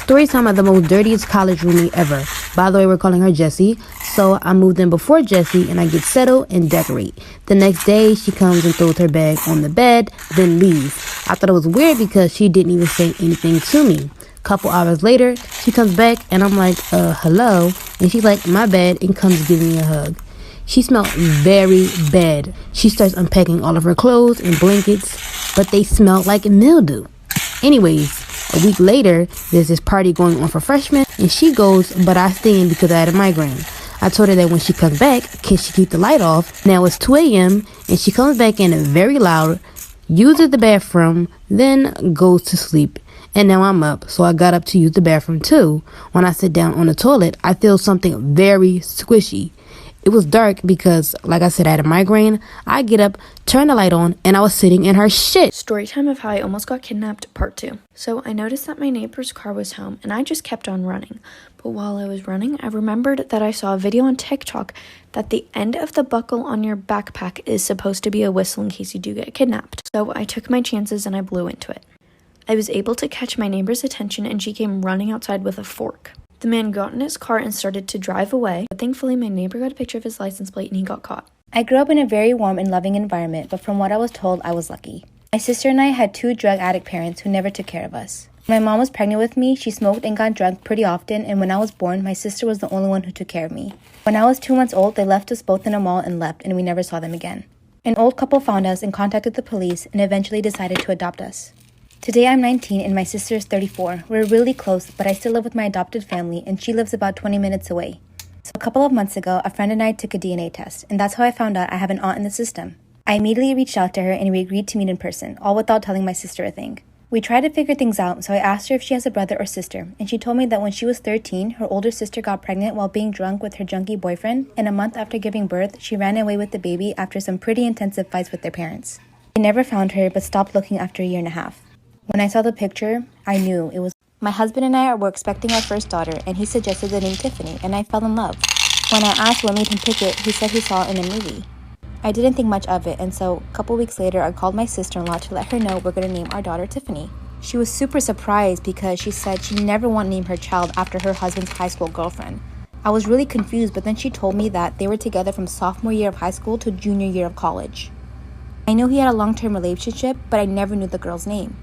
Storytime had the most dirtiest college roomie ever. By the way, we're calling her Jessie. So I moved in before Jessie and I get settled and decorate. The next day, she comes and throws her bag on the bed, then leaves. I thought it was weird because she didn't even say anything to me. Couple hours later, she comes back and I'm like, hello? And she's like, my bad, and comes giving me a hug. She smelled very bad. She starts unpacking all of her clothes and blankets, but they smelled like mildew. Anyways, a week later, there's this party going on for freshmen, and she goes, but I stay in because I had a migraine. I told her that when she comes back, can she keep the light off? Now it's 2 a.m., and she comes back in very loud, uses the bathroom, then goes to sleep. And now I'm up, so I got up to use the bathroom too. When I sit down on the toilet, I feel something very squishy. It was dark because, like I said, I had a migraine. I get up, turn the light on, and I was sitting in her shit. Storytime of how I almost got kidnapped, part 2. So I noticed that my neighbor's car was home, and I just kept on running. But while I was running, I remembered that I saw a video on TikTok that the end of the buckle on your backpack is supposed to be a whistle in case you do get kidnapped. So I took my chances and I blew into it. I was able to catch my neighbor's attention, and she came running outside with a fork. The man got in his car and started to drive away, but thankfully my neighbor got a picture of his license plate and he got caught. I grew up in a very warm and loving environment, but from what I was told, I was lucky. My sister and I had 2 drug addict parents who never took care of us. When my mom was pregnant with me, she smoked and got drunk pretty often, and when I was born, my sister was the only one who took care of me. When I was 2 months old, they left us both in a mall and left, and we never saw them again. An old couple found us and contacted the police and eventually decided to adopt us. Today I'm 19 and my sister is 34. We're really close, but I still live with my adopted family and she lives about 20 minutes away. So a couple of months ago, a friend and I took a DNA test, and that's how I found out I have an aunt in the system. I immediately reached out to her and we agreed to meet in person, all without telling my sister a thing. We tried to figure things out, so I asked her if she has a brother or sister, and she told me that when she was 13, her older sister got pregnant while being drunk with her junkie boyfriend, and a month after giving birth, she ran away with the baby after some pretty intensive fights with their parents. I never found her, but stopped looking after a year and a half. When I saw the picture, I knew it was. My husband and I were expecting our first daughter, and he suggested the name Tiffany, and I fell in love. When I asked what made him pick it, he said he saw it in a movie. I didn't think much of it, and so a couple weeks later, I called my sister-in-law to let her know we're going to name our daughter Tiffany. She was super surprised because she said she never wanted to name her child after her husband's high school girlfriend. I was really confused, but then she told me that they were together from sophomore year of high school to junior year of college. I knew he had a long-term relationship, but I never knew the girl's name.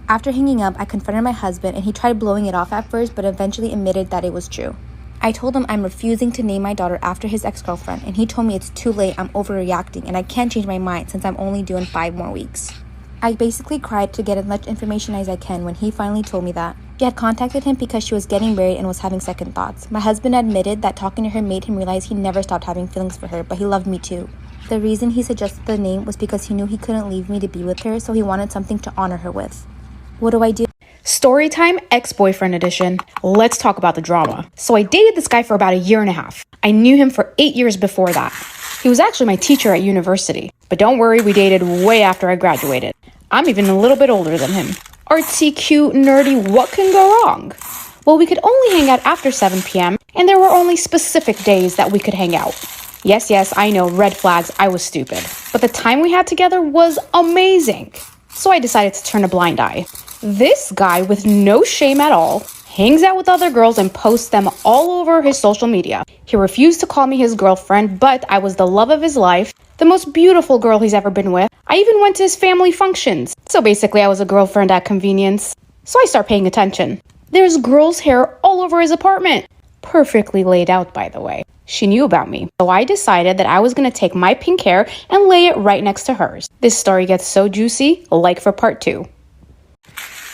After hanging up, I confronted my husband, and he tried blowing it off at first, but eventually admitted that it was true. I told him I'm refusing to name my daughter after his ex-girlfriend, and he told me it's too late, I'm overreacting, and I can't change my mind since I'm only due in 5 more weeks. I basically cried to get as much information as I can when he finally told me that. She had contacted him because she was getting married and was having second thoughts. My husband admitted that talking to her made him realize he never stopped having feelings for her, but he loved me too. The reason he suggested the name was because he knew he couldn't leave me to be with her, so he wanted something to honor her with. What do I do? Storytime ex-boyfriend edition. Let's talk about the drama. So I dated this guy for about a year and a half. I knew him for 8 years before that. He was actually my teacher at university. But don't worry, we dated way after I graduated. I'm even a little bit older than him. Artsy, cute, nerdy, what can go wrong? Well, we could only hang out after 7 p.m. and there were only specific days that we could hang out. Yes, I know, red flags, I was stupid. But the time we had together was amazing. So I decided to turn a blind eye. This guy, with no shame at all, hangs out with other girls and posts them all over his social media. He refused to call me his girlfriend, but I was the love of his life, the most beautiful girl he's ever been with. I even went to his family functions. So basically, I was a girlfriend at convenience. So I start paying attention. There's girls' hair all over his apartment. Perfectly laid out, by the way. She knew about me. So I decided that I was going to take my pink hair and lay it right next to hers. This story gets so juicy, like for part 2.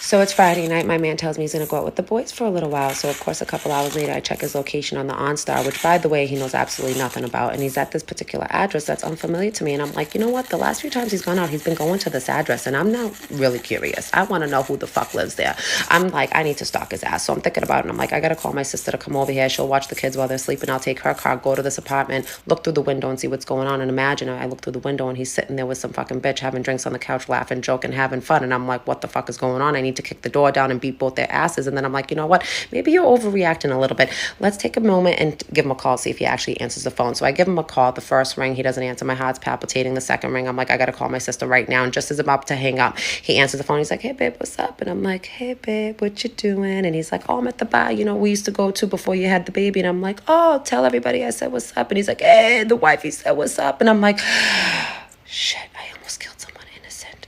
So it's Friday night. My man tells me he's going to go out with the boys for a little while. So, of course, a couple hours later, I check his location on the OnStar, which, by the way, he knows absolutely nothing about. And he's at this particular address that's unfamiliar to me. And I'm like, you know what? The last few times he's gone out, he's been going to this address. And I'm now really curious. I want to know who the fuck lives there. I'm like, I need to stalk his ass. So I'm thinking about it. And I'm like, I got to call my sister to come over here. She'll watch the kids while they're sleeping. I'll take her car, go to this apartment, look through the window and see what's going on. And imagine I look through the window and he's sitting there with some fucking bitch having drinks on the couch, laughing, joking, having fun. And I'm like, what the fuck is going on? I need to kick the door down and beat both their asses. And then I'm like, you know what? Maybe you're overreacting a little bit. Let's take a moment and give him a call, see if he actually answers the phone. So I give him a call. The first ring, he doesn't answer. My heart's palpitating. The second ring, I'm like, I got to call my sister right now. And just as I'm about to hang up, he answers the phone. He's like, hey, babe, what's up? And I'm like, hey, babe, what you doing? And he's like, oh, I'm at the bar, we used to go to before you had the baby. And I'm like, oh, tell everybody I said what's up. And he's like, hey, the wifey said what's up. And I'm like, shit, I almost killed someone innocent.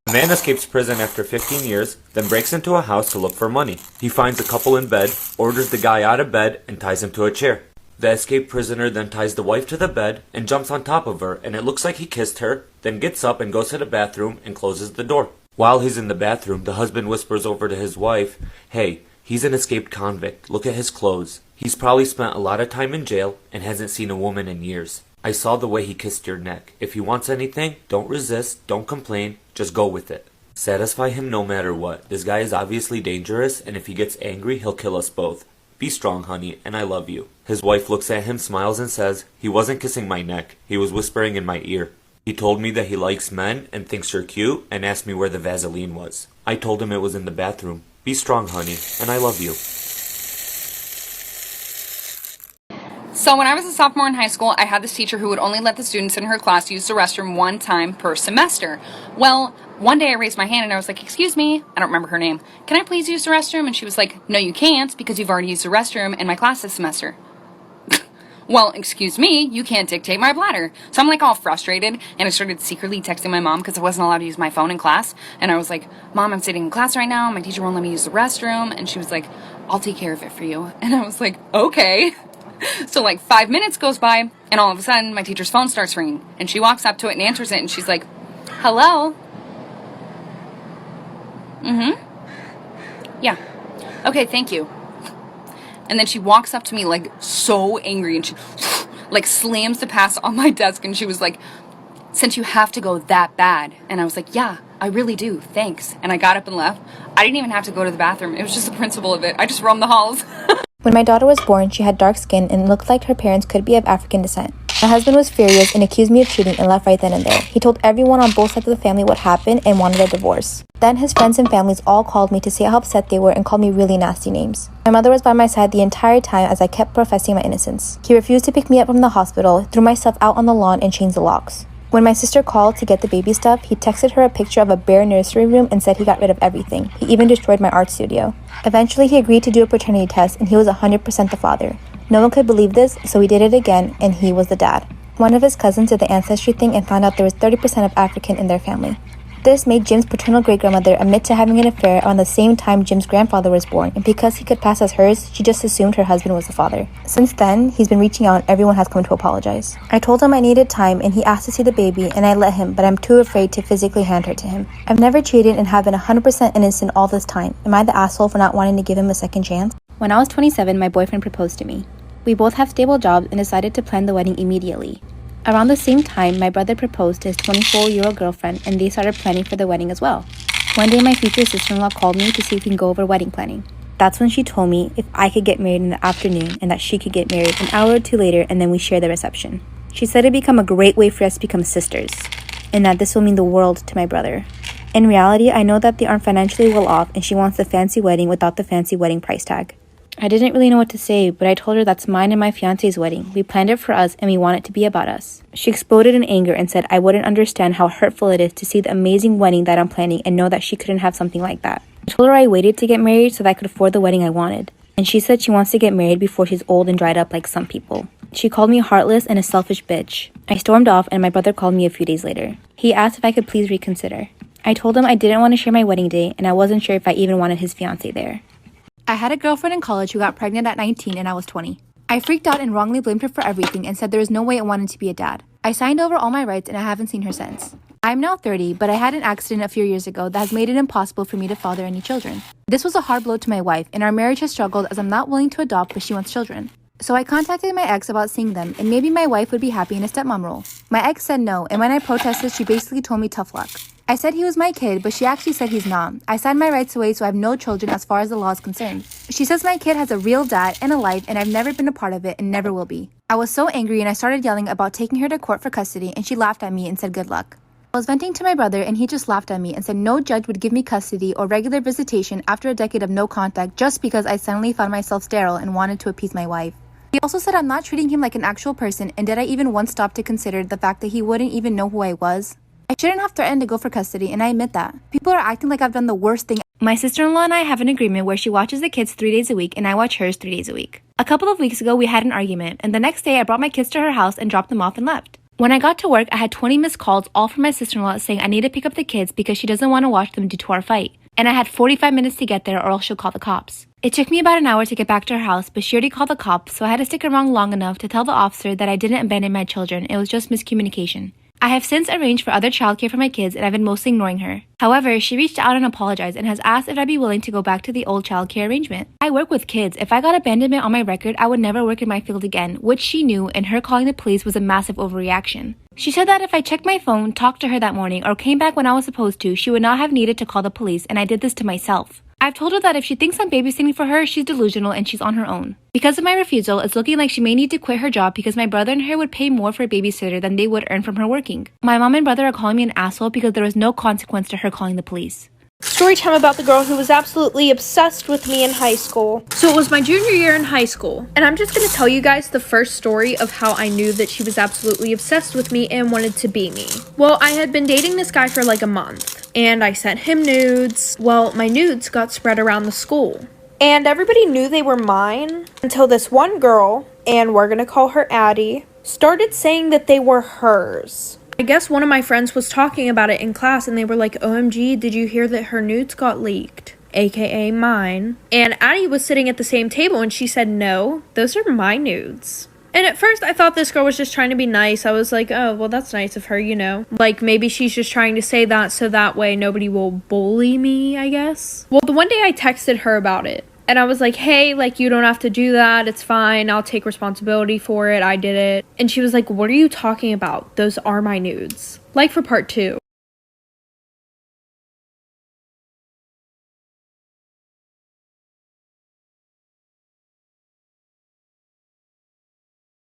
A man escapes prison after 15 years, then breaks into a house to look for money. He finds a couple in bed, orders the guy out of bed, and ties him to a chair. The escaped prisoner then ties the wife to the bed and jumps on top of her, and it looks like he kissed her, then gets up and goes to the bathroom and closes the door. While he's in the bathroom, the husband whispers over to his wife, hey, he's an escaped convict. Look at his clothes. He's probably spent a lot of time in jail and hasn't seen a woman in years. I saw the way he kissed your neck. If he wants anything, don't resist, don't complain, just go with it. Satisfy him no matter what. This guy is obviously dangerous, and if he gets angry, he'll kill us both. Be strong, honey, and I love you. His wife looks at him, smiles, and says, he wasn't kissing my neck. He was whispering in my ear. He told me that he likes men and thinks you're cute and asked me where the Vaseline was. I told him it was in the bathroom. Be strong, honey, and I love you. So when I was a sophomore in high school, I had this teacher who would only let the students in her class use the restroom one time per semester. Well, one day I raised my hand and I was like, excuse me, I don't remember her name. Can I please use the restroom? And she was like, no, you can't because you've already used the restroom in my class this semester. Well, excuse me, you can't dictate my bladder. So I'm like all frustrated, and I started secretly texting my mom because I wasn't allowed to use my phone in class. And I was like, Mom, I'm sitting in class right now. My teacher won't let me use the restroom. And she was like, I'll take care of it for you. And I was like, okay. So like 5 minutes goes by, and all of a sudden my teacher's phone starts ringing. And she walks up to it and answers it, and she's like, hello? Yeah. Okay, thank you. And then she walks up to me like so angry, and she like slams the pass on my desk, and she was like, since you have to go that bad. And I was like, yeah, I really do, thanks. And I got up and left. I didn't even have to go to the bathroom. It was just the principle of it. I just roamed the halls. When my daughter was born, she had dark skin and looked like her parents could be of African descent. My husband was furious and accused me of cheating and left right then and there. He told everyone on both sides of the family what happened and wanted a divorce. Then his friends and families all called me to say how upset they were and called me really nasty names. My mother was by my side the entire time as I kept professing my innocence. He refused to pick me up from the hospital, threw myself out on the lawn, and changed the locks. When my sister called to get the baby stuff, he texted her a picture of a bare nursery room and said he got rid of everything. He even destroyed my art studio. Eventually, he agreed to do a paternity test, and he was 100% the father. No one could believe this, so we did it again, and he was the dad. One of his cousins did the ancestry thing and found out there was 30% of African in their family. This made Jim's paternal great-grandmother admit to having an affair around the same time Jim's grandfather was born, and because he could pass as hers, she just assumed her husband was the father. Since then, he's been reaching out and everyone has come to apologize. I told him I needed time and he asked to see the baby, and I let him, but I'm too afraid to physically hand her to him. I've never cheated and have been 100% innocent all this time. Am I the asshole for not wanting to give him a second chance? When I was 27, my boyfriend proposed to me. We both have stable jobs and decided to plan the wedding immediately. Around the same time, my brother proposed to his 24-year-old girlfriend, and they started planning for the wedding as well. One day, my future sister-in-law called me to see if we can go over wedding planning. That's when she told me if I could get married in the afternoon and that she could get married an hour or two later, and then we share the reception. She said it'd become a great way for us to become sisters, and that this will mean the world to my brother. In reality, I know that they aren't financially well off, and she wants the fancy wedding without the fancy wedding price tag. I didn't really know what to say, but I told her that's mine and my fiance's wedding. We planned it for us and we want it to be about us. She exploded in anger and said I wouldn't understand how hurtful it is to see the amazing wedding that I'm planning and know that she couldn't have something like that. I told her I waited to get married so that I could afford the wedding I wanted. And she said she wants to get married before she's old and dried up like some people. She called me heartless and a selfish bitch. I stormed off and my brother called me a few days later. He asked if I could please reconsider. I told him I didn't want to share my wedding day and I wasn't sure if I even wanted his fiance there. I had a girlfriend in college who got pregnant at 19 and I was 20. I freaked out and wrongly blamed her for everything and said there was no way I wanted to be a dad. I signed over all my rights and I haven't seen her since. I'm now 30, but I had an accident a few years ago that has made it impossible for me to father any children. This was a hard blow to my wife, and our marriage has struggled as I'm not willing to adopt, but she wants children. So I contacted my ex about seeing them, and maybe my wife would be happy in a stepmom role. My ex said no, and when I protested, she basically told me tough luck. I said he was my kid, but she actually said he's not. I signed my rights away so I have no children as far as the law is concerned. She says my kid has a real dad and a life, and I've never been a part of it and never will be. I was so angry and I started yelling about taking her to court for custody, and she laughed at me and said good luck. I was venting to my brother and he just laughed at me and said no judge would give me custody or regular visitation after a decade of no contact just because I suddenly found myself sterile and wanted to appease my wife. He also said I'm not treating him like an actual person, and did I even once stop to consider the fact that he wouldn't even know who I was? I shouldn't have threatened to go for custody, and I admit that. People are acting like I've done the worst thing. My sister-in-law and I have an agreement where she watches the kids 3 days a week and I watch hers 3 days a week. A couple of weeks ago, we had an argument, and the next day I brought my kids to her house and dropped them off and left. When I got to work, I had 20 missed calls, all from my sister-in-law saying I need to pick up the kids because she doesn't want to watch them due to our fight. And I had 45 minutes to get there or else she'll call the cops. It took me about an hour to get back to her house, but she already called the cops, so I had to stick around long enough to tell the officer that I didn't abandon my children. It was just miscommunication. I have since arranged for other childcare for my kids, and I've been mostly ignoring her. However, she reached out and apologized and has asked if I'd be willing to go back to the old childcare arrangement. I work with kids. If I got abandonment on my record, I would never work in my field again, which she knew, and her calling the police was a massive overreaction. She said that if I checked my phone, talked to her that morning, or came back when I was supposed to, she would not have needed to call the police, and I did this to myself. I've told her that if she thinks I'm babysitting for her, she's delusional and she's on her own. Because of my refusal, it's looking like she may need to quit her job because my brother and her would pay more for a babysitter than they would earn from her working. My mom and brother are calling me an asshole because there was no consequence to her calling the police. Story time about the girl who was absolutely obsessed with me in high school. So it was my junior year in high school, and I'm just going to tell you guys the first story of how I knew that she was absolutely obsessed with me and wanted to be me. Well, I had been dating this guy for like a month, and I sent him nudes. Well, my nudes got spread around the school, and everybody knew they were mine until this one girl, and we're going to call her Addie, started saying that they were hers. I guess one of my friends was talking about it in class and they were like, OMG, did you hear that her nudes got leaked? AKA mine. And Addie was sitting at the same table and she said, no, those are my nudes. And at first I thought this girl was just trying to be nice. I was like, oh, well, that's nice of her, you know. Like maybe she's just trying to say that so that way nobody will bully me, I guess. Well, the one day I texted her about it. And I was like, hey, like, you don't have to do that. It's fine. I'll take responsibility for it. I did it. And she was like, what are you talking about? Those are my nudes. Like for part 2.